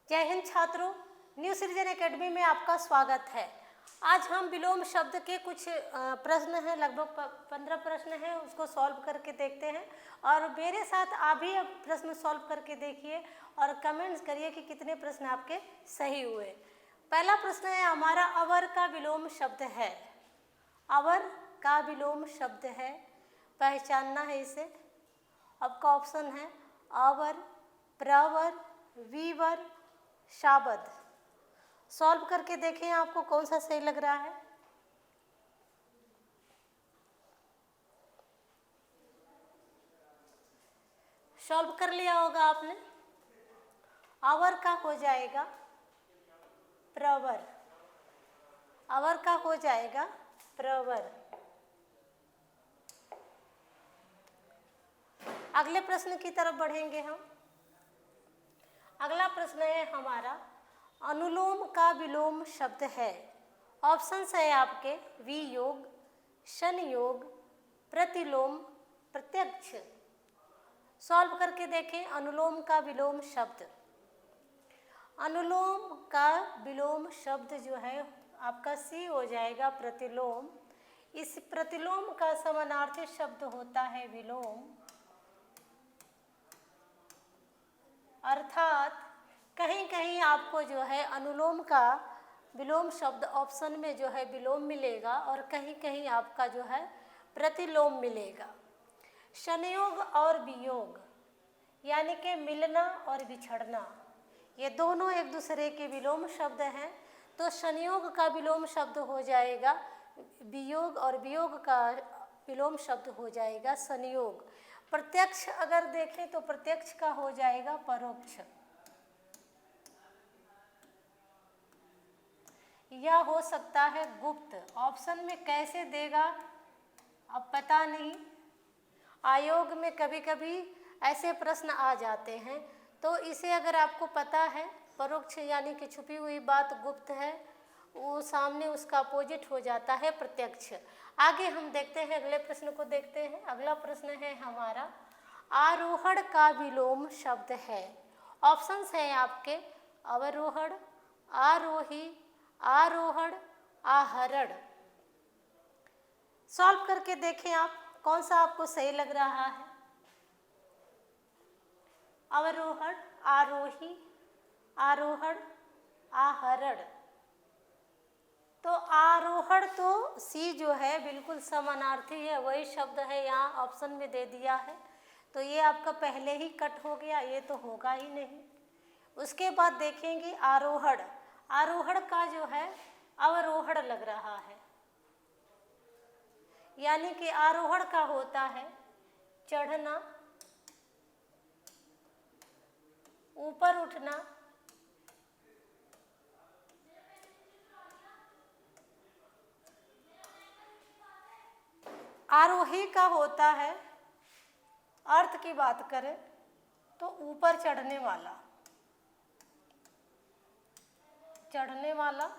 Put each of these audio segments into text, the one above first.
जय हिंद छात्रों, न्यू सृजन एकेडमी में आपका स्वागत है। आज हम विलोम शब्द के कुछ प्रश्न हैं, लगभग 15 प्रश्न हैं, उसको सॉल्व करके देखते हैं। और मेरे साथ आप भी अब प्रश्न सॉल्व करके देखिए और कमेंट्स करिए कि कितने प्रश्न आपके सही हुए। पहला प्रश्न है हमारा, अवर का विलोम शब्द है। अवर का विलोम शब्द है, पहचानना है इसे। आपका ऑप्शन है अवर, प्रवर, वीवर, शाबद। सॉल्व करके देखें आपको कौन सा सही लग रहा है। सॉल्व कर लिया होगा आपने। अवर का हो जाएगा प्रवर, अवर का हो जाएगा प्रवर। अगले प्रश्न की तरफ बढ़ेंगे हम। अगला प्रश्न है हमारा, अनुलोम का विलोम शब्द है। ऑप्शंस है आपके वियोग, संयोग, प्रतिलोम, प्रत्यक्ष। सॉल्व करके देखें अनुलोम का विलोम शब्द। अनुलोम का विलोम शब्द जो है आपका सी हो जाएगा प्रतिलोम। इस प्रतिलोम का समानार्थी शब्द होता है विलोम, अर्थात कहीं कहीं आपको जो है अनुलोम का विलोम शब्द ऑप्शन में जो है विलोम मिलेगा और कहीं कहीं आपका जो है प्रतिलोम मिलेगा। संयोग और वियोग यानी कि मिलना और बिछड़ना, ये दोनों एक दूसरे के विलोम शब्द हैं। तो संयोग का विलोम शब्द हो जाएगा वियोग और वियोग का विलोम शब्द हो जाएगा संयोग। प्रत्यक्ष अगर देखें तो प्रत्यक्ष का हो जाएगा परोक्ष, या हो सकता है गुप्त। ऑप्शन में कैसे देगा अब पता नहीं, आयोग में कभी कभी ऐसे प्रश्न आ जाते हैं। तो इसे अगर आपको पता है परोक्ष यानी कि छुपी हुई बात गुप्त है, वो सामने उसका अपोजिट हो जाता है प्रत्यक्ष। आगे हम देखते हैं, अगले प्रश्न को देखते हैं। अगला प्रश्न है हमारा, आरोहण का विलोम शब्द है। ऑप्शंस हैं आपके अवरोहण, आरोही, आरोहण, आहरण। सॉल्व करके देखें आप कौन सा आपको सही लग रहा है। अवरोहण, आरोही, आरोहण, आहरण। तो आरोहण तो सी जो है बिल्कुल समानार्थी है, वही शब्द है, यहाँ ऑप्शन में दे दिया है। तो ये आपका पहले ही कट हो गया, ये तो होगा ही नहीं। उसके बाद देखेंगे आरोहण। आरोहण का जो है अवरोहण लग रहा है, यानी कि आरोहण का होता है चढ़ना, ऊपर उठना, आरोही का होता है, अर्थ की बात करें तो ऊपर चढ़ने वाला, चढ़ने वाला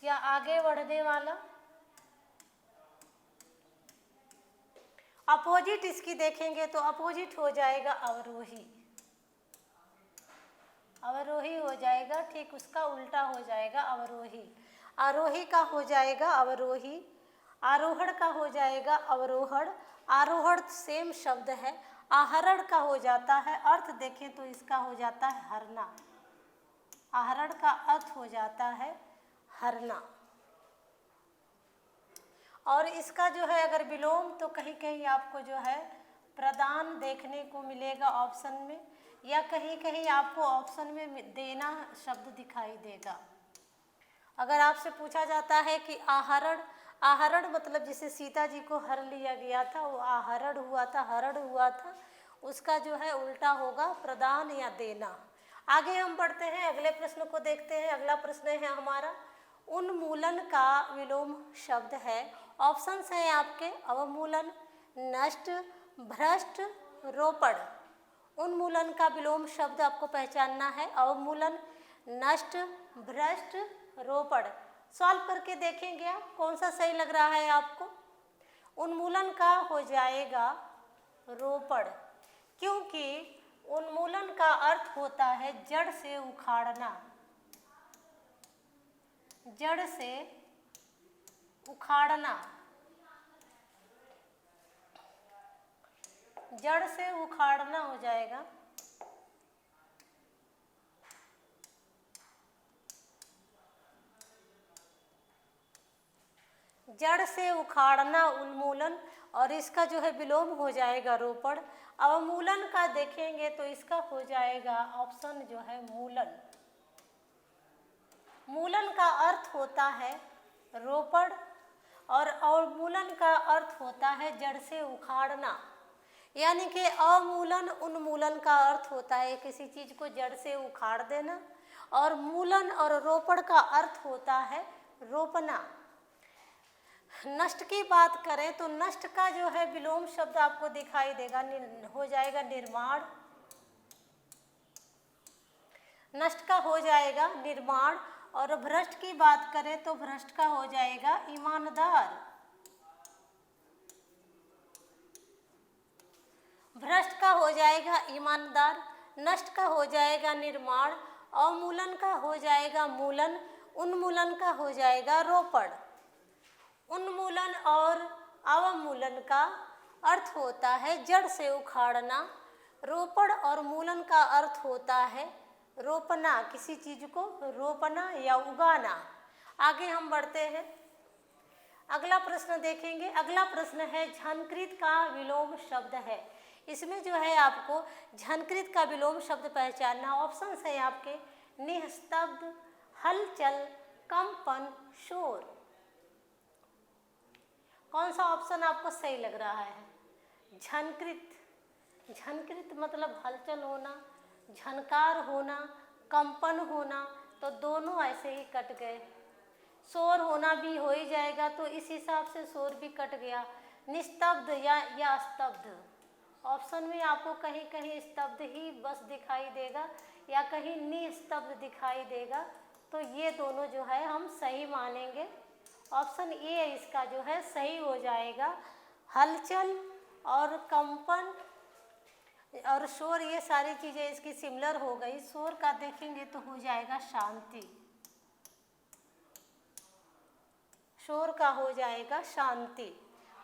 या आगे बढ़ने वाला। अपोजिट इसकी देखेंगे तो अपोजिट हो जाएगा अवरोही, अवरोही हो जाएगा, ठीक उसका उल्टा हो जाएगा अवरोही। आरोही का हो जाएगा अवरोही, आरोहण का हो जाएगा अवरोहण, आरोहण सेम शब्द है। आहरण का हो जाता है, अर्थ देखें तो इसका हो जाता है हरना, आहरण का अर्थ हो जाता है हरना। और इसका जो है अगर विलोम तो कहीं कहीं आपको जो है प्रदान देखने को मिलेगा ऑप्शन में, या कहीं कहीं आपको ऑप्शन में देना शब्द दिखाई देगा। अगर आपसे पूछा जाता है कि आहरण, आहरण मतलब जिसे सीता जी को हर लिया गया था वो आहरण हुआ था, हरण हुआ था, उसका जो है उल्टा होगा प्रदान या देना। आगे हम बढ़ते हैं, अगले प्रश्न को देखते हैं। अगला प्रश्न है हमारा, उन्मूलन का विलोम शब्द है। ऑप्शंस हैं आपके अवमूलन, नष्ट, भ्रष्ट, रोपण। उन्मूलन का विलोम शब्द आपको पहचानना है, अवमूलन, नष्ट, भ्रष्ट, रोपण। सॉल्व करके देखेंगे आप कौन सा सही लग रहा है आपको। उन्मूलन का हो जाएगा रोपण, क्योंकि उन्मूलन का अर्थ होता है जड़ से उखाड़ना, जड़ से उखाड़ना, जड़ से उखाड़ना हो जाएगा। जड़ से उखाड़ना उन्मूलन, और इसका जो है विलोम हो जाएगा रोपण। अवमूलन का देखेंगे तो इसका हो जाएगा ऑप्शन जो है मूलन। मूलन का अर्थ होता है रोपण और अवमूलन का अर्थ होता है जड़ से उखाड़ना। यानी कि अवमूलन उन्मूलन का अर्थ होता है किसी चीज को जड़ से उखाड़ देना, और मूलन और रोपण का अर्थ होता है रोपना। नष्ट की बात करें तो नष्ट का जो है विलोम शब्द आपको दिखाई देगा, हो जाएगा निर्माण। नष्ट का हो जाएगा निर्माण। और भ्रष्ट की बात करें तो भ्रष्ट का हो जाएगा ईमानदार। भ्रष्ट का हो जाएगा ईमानदार, नष्ट का हो जाएगा निर्माण, अवमूलन का हो जाएगा मूलन, उन्मूलन का हो जाएगा रोपण। उन्मूलन और अवमूलन का अर्थ होता है जड़ से उखाड़ना, रोपण और मूलन का अर्थ होता है रोपना, किसी चीज को रोपना या उगाना। आगे हम बढ़ते हैं, अगला प्रश्न देखेंगे। अगला प्रश्न है झनकृत का विलोम शब्द है। इसमें जो है आपको झनकृत का विलोम शब्द पहचानना। ऑप्शन है आपके निस्तब्ध, हलचल, कंपन, शोर। कौन सा ऑप्शन आपको सही लग रहा है? झनकृत। झनकृत मतलब हलचल होना, झनकार होना, कंपन होना, तो दोनों ऐसे ही कट गए। शोर होना भी हो ही जाएगा, तो इस हिसाब से शोर भी कट गया। निस्तब्ध या स्तब्ध, ऑप्शन में आपको कहीं कहीं स्तब्ध ही बस दिखाई देगा या कहीं निस्तब्ध दिखाई देगा, तो ये दोनों जो है हम सही मानेंगे। ऑप्शन ए इसका जो है सही हो जाएगा। हलचल और कंपन और शोर, ये सारी चीज़ें इसकी सिमिलर हो गई। शोर का देखेंगे तो हो जाएगा शांति, शोर का हो जाएगा शांति।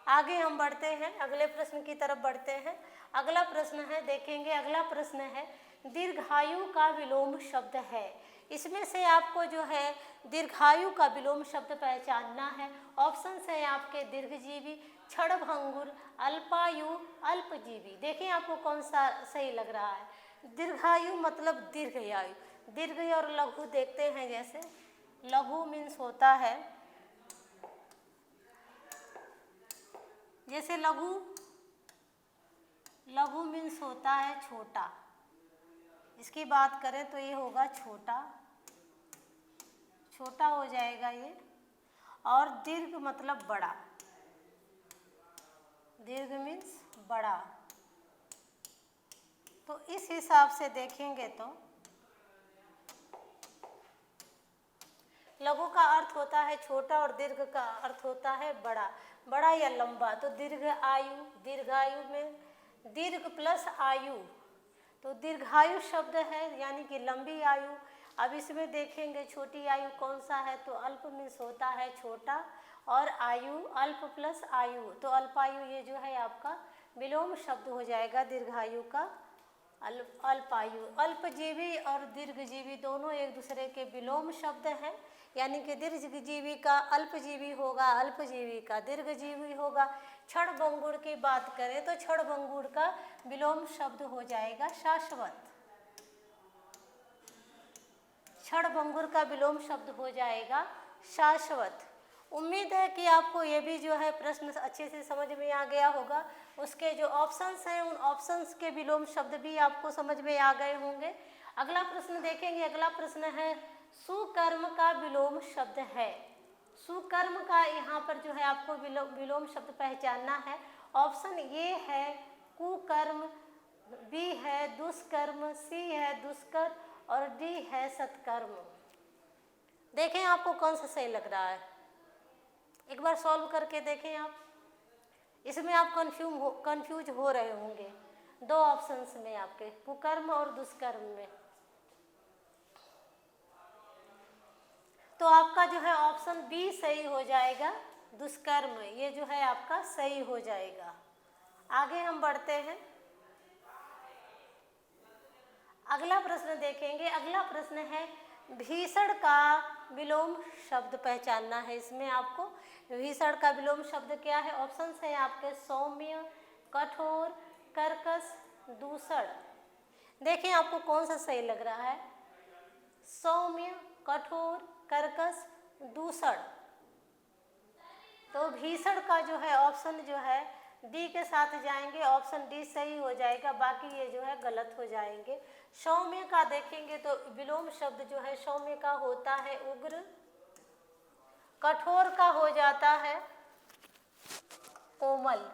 आगे हम बढ़ते हैं, अगले प्रश्न की तरफ बढ़ते हैं। अगला प्रश्न है, देखेंगे अगला प्रश्न है दीर्घायु का विलोम शब्द है। इसमें से आपको जो है दीर्घायु का विलोम शब्द पहचानना है। ऑप्शन है आपके दीर्घजीवी, क्षणभंगुर, अल्पायु, अल्पजीवी। देखिए आपको कौन सा सही लग रहा है। दीर्घायु मतलब दीर्घायु, दीर्घ और लघु देखते हैं। जैसे लघु मीन्स होता है, जैसे लघु मीन्स होता है छोटा, इसकी बात करें तो ये होगा छोटा, छोटा हो जाएगा ये। और दीर्घ मतलब बड़ा, दीर्घ मीन्स बड़ा। तो इस हिसाब से देखेंगे तो लघु का अर्थ होता है छोटा और दीर्घ का अर्थ होता है बड़ा, बड़ा या लंबा। तो दीर्घ आयु, दीर्घायु में दीर्घ प्लस आयु, तो दीर्घायु शब्द है यानी कि लंबी आयु। अब इसमें देखेंगे छोटी आयु कौन सा है, तो अल्प मीन्स होता है छोटा, और आयु अल्प प्लस आयु, तो अल्पायु ये जो है आपका विलोम शब्द हो जाएगा दीर्घायु का अल्पायु। अल्पजीवी और दीर्घजीवी दोनों एक दूसरे के विलोम शब्द हैं, यानी कि दीर्घजीवी का अल्पजीवी होगा, अल्पजीवी का दीर्घजीवी होगा। क्षणभंगुर की बात करें तो क्षणभंगुर का विलोम शब्द हो जाएगा शाश्वत। क्षणभंगुर का विलोम शब्द हो जाएगा शाश्वत। उम्मीद है कि आपको ये भी जो है प्रश्न अच्छे से समझ में आ गया होगा। उसके जो ऑप्शंस हैं उन ऑप्शंस के विलोम शब्द भी आपको समझ में आ गए होंगे। अगला प्रश्न देखेंगे। अगला प्रश्न है सुकर्म का विलोम शब्द है। सुकर्म का यहाँ पर जो है आपको विलोम शब्द पहचानना है। ऑप्शन ए है कुकर्म, बी है दुष्कर्म, सी है दुष्कर और डी है सत्कर्म। देखें आपको कौन सा सही लग रहा है, एक बार सॉल्व करके देखें आप। इसमें आप कंफ्यूज हो रहे होंगे। दो ऑप्शंस में आपके, कुकर्म और दुष्कर्म में। तो आपका जो है ऑप्शन बी सही हो जाएगा, दुष्कर्म, ये जो है आपका सही हो जाएगा। आगे हम बढ़ते हैं, अगला प्रश्न देखेंगे। अगला प्रश्न है भीषण का विलोम शब्द पहचानना है। इसमें आपको भीषण का विलोम शब्द क्या है? ऑप्शंस है आपके सौम्य, कठोर, कर्कश, दूषण। देखिए आपको कौन सा सही लग रहा है, सौम्य, कठोर, कर्कश, दूषण। तो भीषण का जो है ऑप्शन जो है डी के साथ जाएंगे, ऑप्शन डी सही हो जाएगा, बाकी ये जो है गलत हो जाएंगे। सौम्य का देखेंगे तो विलोम शब्द जो है सौम्य का होता है उग्र, कठोर का हो जाता है कोमल,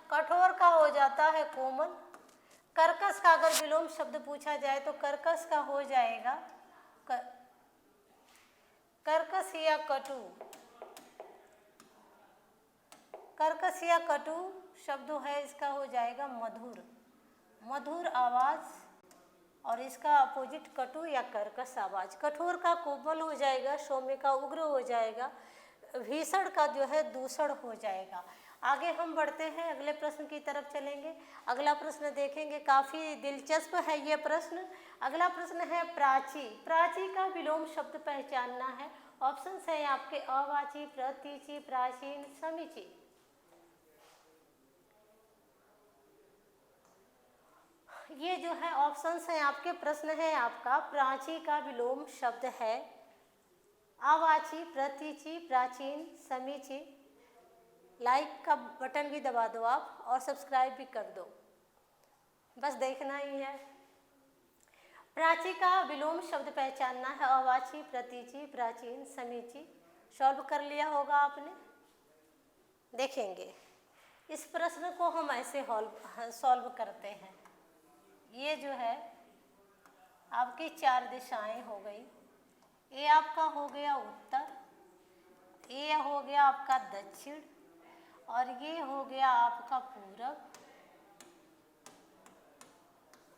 कठोर का हो जाता है कोमल। कर्कश का अगर विलोम शब्द पूछा जाए तो कर्कश का हो जाएगा कर्कश या कटु। कर्कश या कटु शब्द है इसका हो जाएगा मधुर, मधुर आवाज, और इसका अपोजिट कटु या कर्कश आवाज। कठोर का कोमल हो जाएगा, सौम्य का उग्र हो जाएगा, भीषण का जो है दूषण हो जाएगा। आगे हम बढ़ते हैं, अगले प्रश्न की तरफ चलेंगे। अगला प्रश्न देखेंगे, काफ़ी दिलचस्प है ये प्रश्न। अगला प्रश्न है प्राची। प्राची का विलोम शब्द पहचानना है। ऑप्शन है आपके अवाची, प्रतीची, प्राचीन, समीची। ये जो है ऑप्शंस हैं आपके, प्रश्न है आपका प्राची का विलोम शब्द है अवाची, प्रतीची, प्राचीन, समीची। लाइक का बटन भी दबा दो आप और सब्सक्राइब भी कर दो, बस देखना ही है। प्राची का विलोम शब्द पहचानना है अवाची, प्रतीची, प्राचीन, समीची। सॉल्व कर लिया होगा आपने, देखेंगे इस प्रश्न को हम ऐसे सॉल्व करते हैं। ये जो है आपकी चार दिशाएं हो गई, ये आपका हो गया उत्तर, ये हो गया आपका दक्षिण, और ये हो गया आपका पूरब,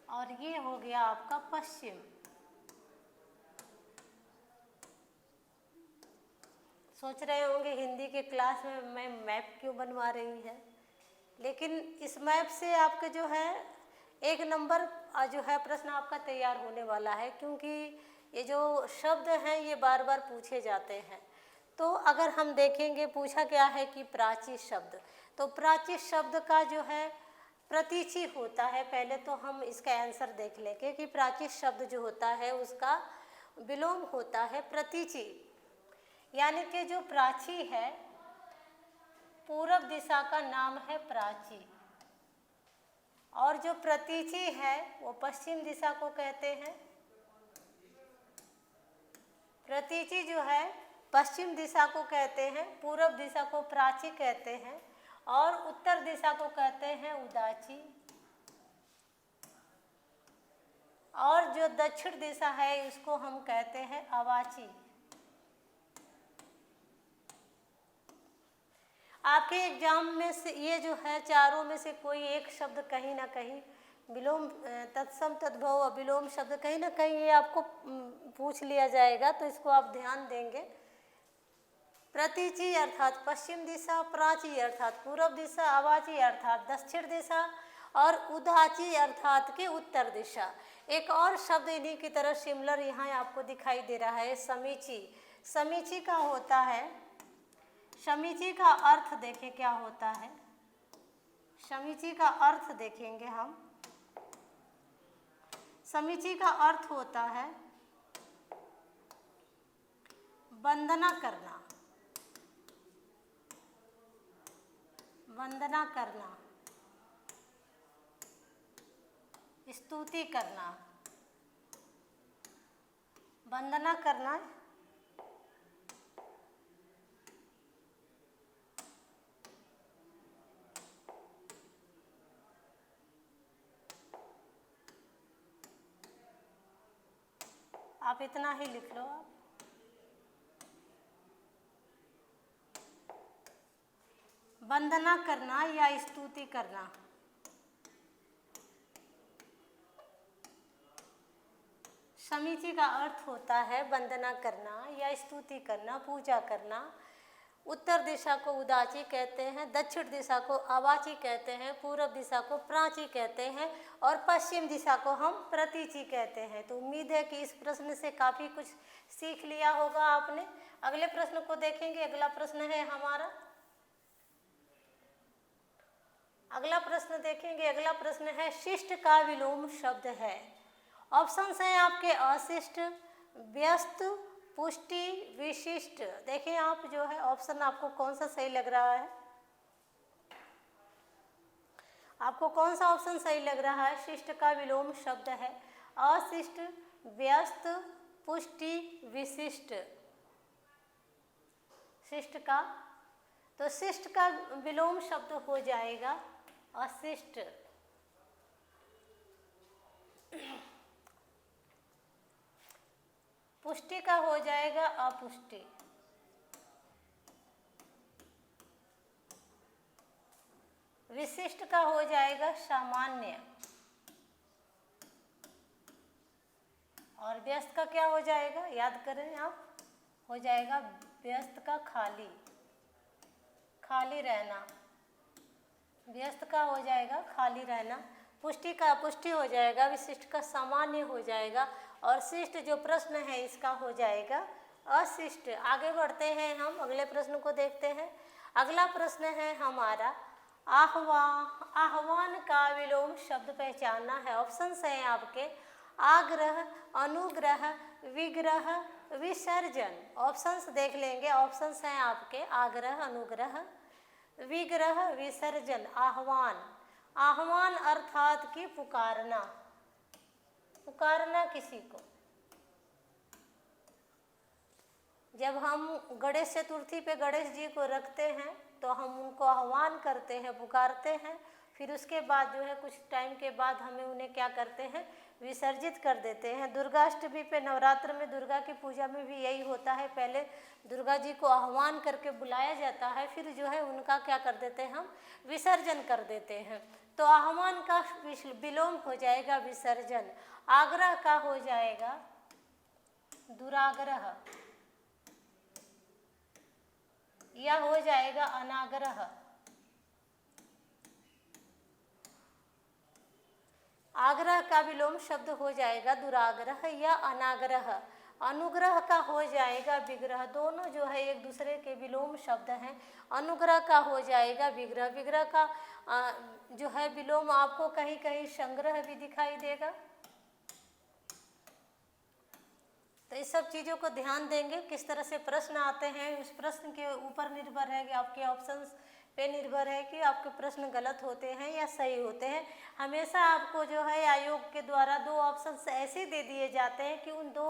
और ये हो गया आपका पश्चिम। सोच रहे होंगे हिंदी के क्लास में मैं मैप क्यों बनवा रही है, लेकिन इस मैप से आपके जो है एक नंबर जो है प्रश्न आपका तैयार होने वाला है, क्योंकि ये जो शब्द हैं ये बार बार पूछे जाते हैं। तो अगर हम देखेंगे पूछा गया है कि प्राची शब्द, तो प्राची शब्द का जो है प्रतीची होता है। पहले तो हम इसका आंसर देख लेंगे कि प्राची शब्द जो होता है उसका विलोम होता है प्रतीची, यानी कि जो प्राची है पूरब दिशा का नाम है प्राची, और जो प्रतीची है वो पश्चिम दिशा को कहते हैं। प्रतीची जो है पश्चिम दिशा को कहते हैं, पूरब दिशा को प्राची कहते हैं, और उत्तर दिशा को कहते हैं उदाची, और जो दक्षिण दिशा है उसको हम कहते हैं अवाची। आपके एग्जाम में से ये जो है चारों में से कोई एक शब्द कहीं ना कहीं विलोम तत्सम तद्भव अविलोम शब्द कहीं ना कहीं ये आपको पूछ लिया जाएगा, तो इसको आप ध्यान देंगे। प्रतीची अर्थात पश्चिम दिशा, प्राची अर्थात पूर्व दिशा, अवाची अर्थात दक्षिण दिशा, और उदाची अर्थात के उत्तर दिशा। एक और शब्द इन्हीं की तरह सिमिलर यहाँ आपको दिखाई दे रहा है, समीची। समीची का होता है, समीची का अर्थ देखें क्या होता है। समीची का अर्थ देखेंगे हम, समीची का अर्थ होता है वंदना करना, वंदना करना, स्तुति करना, वंदना करना। आप इतना ही लिख लो आप। वंदना करना या स्तुति करना, समीची का अर्थ होता है वंदना करना या स्तुति करना, पूजा करना। उत्तर दिशा को उदाची कहते हैं, दक्षिण दिशा को अवाची कहते हैं, पूर्व दिशा को प्राची कहते हैं और पश्चिम दिशा को हम प्रतीची कहते हैं। तो उम्मीद है कि इस प्रश्न से काफ़ी कुछ सीख लिया होगा आपने। अगले प्रश्न को देखेंगे। अगला प्रश्न है हमारा, अगला प्रश्न देखेंगे। अगला प्रश्न है शिष्ट का विलोम शब्द है। ऑप्शंस हैं आपके अशिष्ट, व्यस्त, पुष्टि, विशिष्ट। देखिए आप जो है ऑप्शन आपको कौन सा सही लग रहा है, आपको कौन सा ऑप्शन सही लग रहा है। शिष्ट का विलोम शब्द है अशिष्ट, व्यस्त, पुष्टि, विशिष्ट। शिष्ट का, तो शिष्ट का विलोम शब्द हो जाएगा अशिष्ट। पुष्टि का हो जाएगा अपुष्टि। विशिष्ट का हो जाएगा सामान्य। और व्यस्त का क्या हो जाएगा, याद करें आप, हो जाएगा व्यस्त का खाली, खाली रहना। व्यस्त का हो जाएगा खाली रहना। पुष्टि का अपुष्टि हो जाएगा, विशिष्ट का सामान्य हो जाएगा और शिष्ट जो प्रश्न है इसका हो जाएगा अशिष्ट। आगे बढ़ते हैं हम, अगले प्रश्न को देखते हैं। अगला प्रश्न है हमारा आह्वान का विलोम शब्द पहचानना है। ऑप्शंस हैं आपके आग्रह, अनुग्रह, विग्रह, विसर्जन। ऑप्शंस देख लेंगे। ऑप्शंस हैं आपके आग्रह, अनुग्रह, विग्रह, विसर्जन। आह्वान, आह्वान अर्थात कि पुकारना, पुकारना किसी को। जब हम गणेश चतुर्थी पे गणेश जी को रखते हैं तो हम उनको आह्वान करते हैं, पुकारते हैं। फिर उसके बाद जो है कुछ टाइम के बाद हमें उन्हें क्या करते हैं, विसर्जित कर देते हैं। दुर्गाष्टमी पे, नवरात्र में, दुर्गा की पूजा में भी यही होता है। पहले दुर्गा जी को आह्वान करके बुलाया जाता है, फिर जो है उनका क्या कर देते हैं, हम विसर्जन कर देते हैं। तो आह्वान का विलोम हो जाएगा विसर्जन। आग्रह का हो जाएगा दुराग्रह या हो जाएगा अनाग्रह। आग्रह का विलोम शब्द हो जाएगा दुराग्रह या अनाग्रह। अनुग्रह का हो जाएगा विग्रह। दोनों जो है एक दूसरे के विलोम शब्द हैं। अनुग्रह का हो जाएगा विग्रह। विग्रह का जो है विलोम आपको कहीं कहीं संग्रह भी दिखाई देगा। तो इस सब चीज़ों को ध्यान देंगे। किस तरह से प्रश्न आते हैं उस प्रश्न के ऊपर निर्भर है कि आपके ऑप्शंस पे निर्भर है कि आपके प्रश्न गलत होते हैं या सही होते हैं। हमेशा आपको जो है आयोग के द्वारा 2 ऑप्शंस ऐसे दे दिए जाते हैं कि उन 2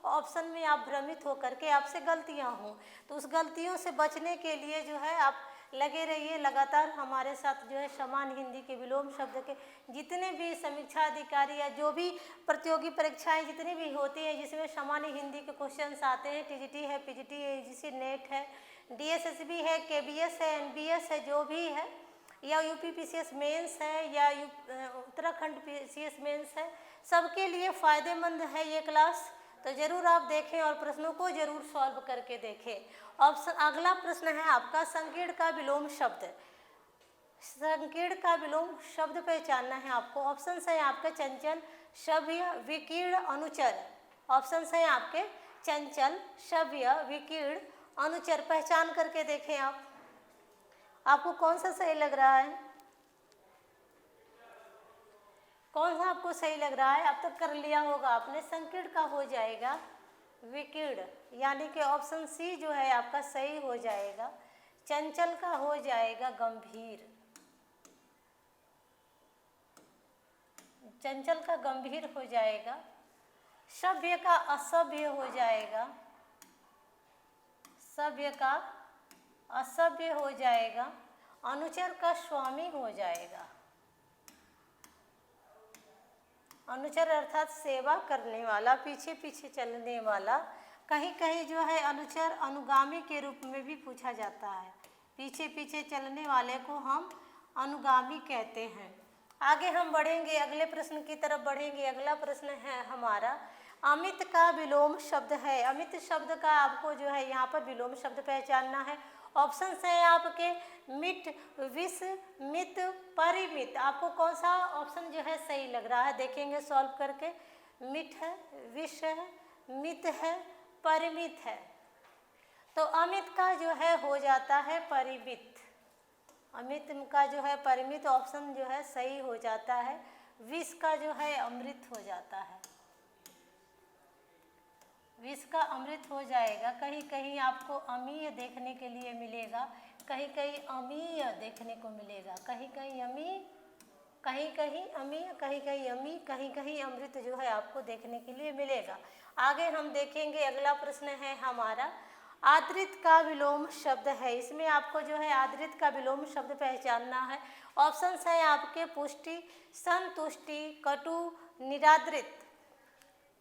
ऑप्शन में आप भ्रमित होकर के आपसे गलतियां हों। तो उस गलतियों से बचने के लिए जो है आप लगे रहिए लगातार हमारे साथ। जो है समान हिंदी के विलोम शब्द के जितने भी समीक्षा अधिकारी या जो भी प्रतियोगी परीक्षाएं जितनी भी होती हैं जिसमें सामान्य हिंदी के क्वेश्चंस आते हैं, टीजीटी है, पीजीटी है, यूजीसी नेट है, डीएसएसबी है, केबीएस है, एनबीएस है, जो भी है, या यूपी पीसीएस मेंस है या उत्तराखंड पीसीएस मेंस है, सबके लिए फ़ायदेमंद है ये क्लास। तो ज़रूर आप देखें और प्रश्नों को ज़रूर सॉल्व करके देखें। ऑप्शन अगला प्रश्न है आपका संकीर्ण का विलोम शब्द। संकीर्ण का विलोम शब्द पहचानना है आपको। ऑप्शन है आपके चंचल, सभ्य, विकीर्ण, अनुचर। ऑप्शन है आपके चंचल, सभ्य, विकीर्ण, अनुचर। पहचान करके देखें आप, आपको कौन सा सही लग रहा है, कौन सा आपको सही लग रहा है। अब तक कर लिया होगा आपने। संकीर्ण का हो जाएगा विकीर्ण, यानी कि ऑप्शन सी जो है आपका सही हो जाएगा। चंचल का हो जाएगा गंभीर, चंचल का गंभीर हो जाएगा। सभ्य का असभ्य हो जाएगा, सभ्य का असभ्य हो जाएगा। अनुचर का स्वामी हो जाएगा। अनुचर अर्थात सेवा करने वाला, पीछे पीछे चलने वाला। कहीं कहीं जो है अनुचर अनुगामी के रूप में भी पूछा जाता है। पीछे पीछे चलने वाले को हम अनुगामी कहते हैं। आगे हम बढ़ेंगे, अगले प्रश्न की तरफ बढ़ेंगे। अगला प्रश्न है हमारा अमित का विलोम शब्द है। अमित शब्द का आपको जो है यहाँ पर विलोम शब्द पहचानना है। ऑप्शन है आपके मित, विष, मित, परिमित। आपको कौन सा ऑप्शन जो है सही लग रहा है, देखेंगे सॉल्व करके। मित है, विष है, मित है, परिमित है। तो अमित का जो है हो जाता है परिमित। अमित का जो है परिमित ऑप्शन जो है सही हो जाता है। विष का जो है अमृत हो जाता है। विष का अमृत हो जाएगा। कहीं कहीं आपको अमीय देखने के लिए मिलेगा, कहीं कहीं अमीय देखने को मिलेगा। कहीं कहीं अमीय, कहीं कहीं अमीय, कहीं कहीं अमी, कहीं कहीं अमृत जो है आपको देखने के लिए मिलेगा। आगे हम देखेंगे, अगला प्रश्न है हमारा आदृत का विलोम शब्द है। इसमें आपको जो है आदृत का विलोम शब्द पहचानना है। ऑप्शन है आपके पुष्टि, संतुष्टि, कटु, निरादृत।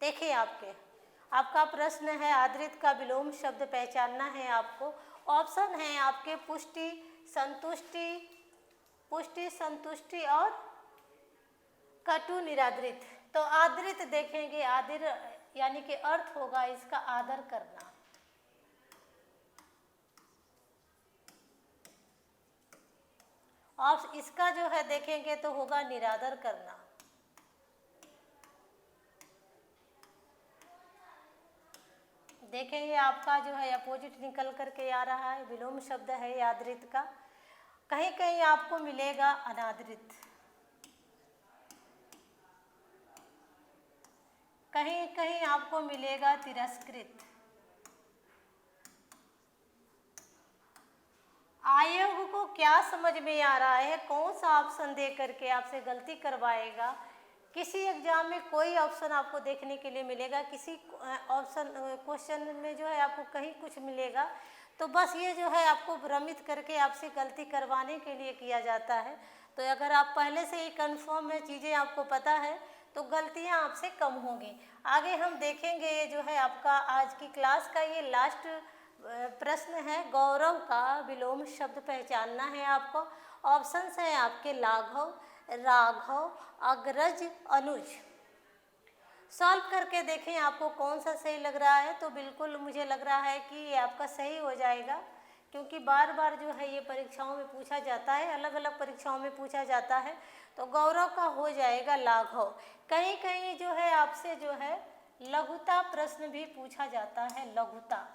देखिए आपका प्रश्न है आदृत का विलोम शब्द पहचानना है आपको। ऑप्शन है आपके पुष्टि, संतुष्टि और कटु, निरादृत। तो आदृत देखेंगे, आदर यानी कि अर्थ होगा इसका आदर करना। और इसका जो है देखेंगे तो होगा निरादर करना। देखेंगे आपका जो है अपोजिट निकल करके आ रहा है। विलोम शब्द है आदृत का। कहीं कहीं आपको मिलेगा अनादृत, कहीं कहीं आपको मिलेगा तिरस्कृत। आयोग को क्या समझ में आ रहा है, कौन सा ऑप्शन दे करके आपसे गलती करवाएगा। किसी एग्जाम में कोई ऑप्शन आपको देखने के लिए मिलेगा, किसी ऑप्शन क्वेश्चन में जो है आपको कहीं कुछ मिलेगा, तो बस ये जो है आपको भ्रमित करके आपसे गलती करवाने के लिए किया जाता है। तो अगर आप पहले से ही कंफर्म में चीज़ें आपको पता है तो गलतियां आपसे कम होंगी। आगे हम देखेंगे, ये जो है आपका आज की क्लास का ये लास्ट प्रश्न है। गौरव का विलोम शब्द पहचानना है आपको। ऑप्शंस हैं आपके लाघव, राघव, अग्रज, अनुज। सॉल्व करके देखें आपको कौन सा सही लग रहा है। तो बिल्कुल मुझे लग रहा है कि ये आपका सही हो जाएगा, क्योंकि बार बार जो है ये परीक्षाओं में पूछा जाता है, अलग अलग परीक्षाओं में पूछा जाता है। तो गौरव का हो जाएगा लाघव। कहीं कहीं जो है आपसे जो है लघुता प्रश्न भी पूछा जाता है, लघुता।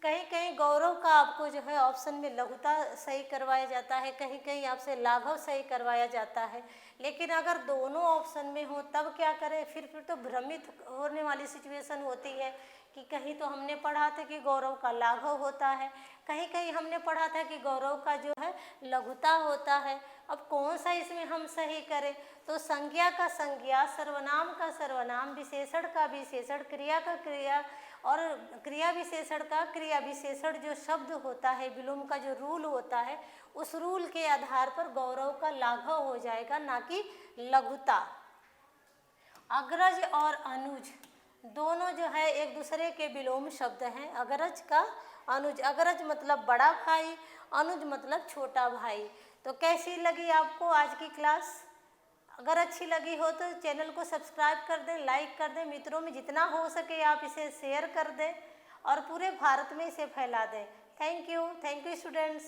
कहीं कहीं गौरव का आपको जो है ऑप्शन में लघुता सही करवाया जाता है, कहीं कहीं आपसे लाघव सही करवाया जाता है। लेकिन अगर दोनों ऑप्शन में हो तब क्या करें, फिर तो भ्रमित होने वाली सिचुएशन होती है कि कहीं तो हमने पढ़ा था कि गौरव का लाघव होता है, कहीं कहीं हमने पढ़ा था कि गौरव का जो है लघुता होता है। अब कौन सा इसमें हम सही करें। तो संज्ञा का संज्ञा, सर्वनाम का सर्वनाम, विशेषण का विशेषण, क्रिया का क्रिया और क्रिया विशेषण का क्रिया विशेषण जो शब्द होता है, विलोम का जो रूल होता है, उस रूल के आधार पर गौरव का लाघव हो जाएगा, ना कि लघुता। अग्रज और अनुज दोनों जो है एक दूसरे के विलोम शब्द हैं। अग्रज का अनुज, अग्रज मतलब बड़ा भाई, अनुज मतलब छोटा भाई। तो कैसी लगी आपको आज की क्लास? अगर अच्छी लगी हो तो चैनल को सब्सक्राइब कर दें, लाइक कर दें, मित्रों में जितना हो सके आप इसे शेयर कर दें और पूरे भारत में इसे फैला दें। Thank you students.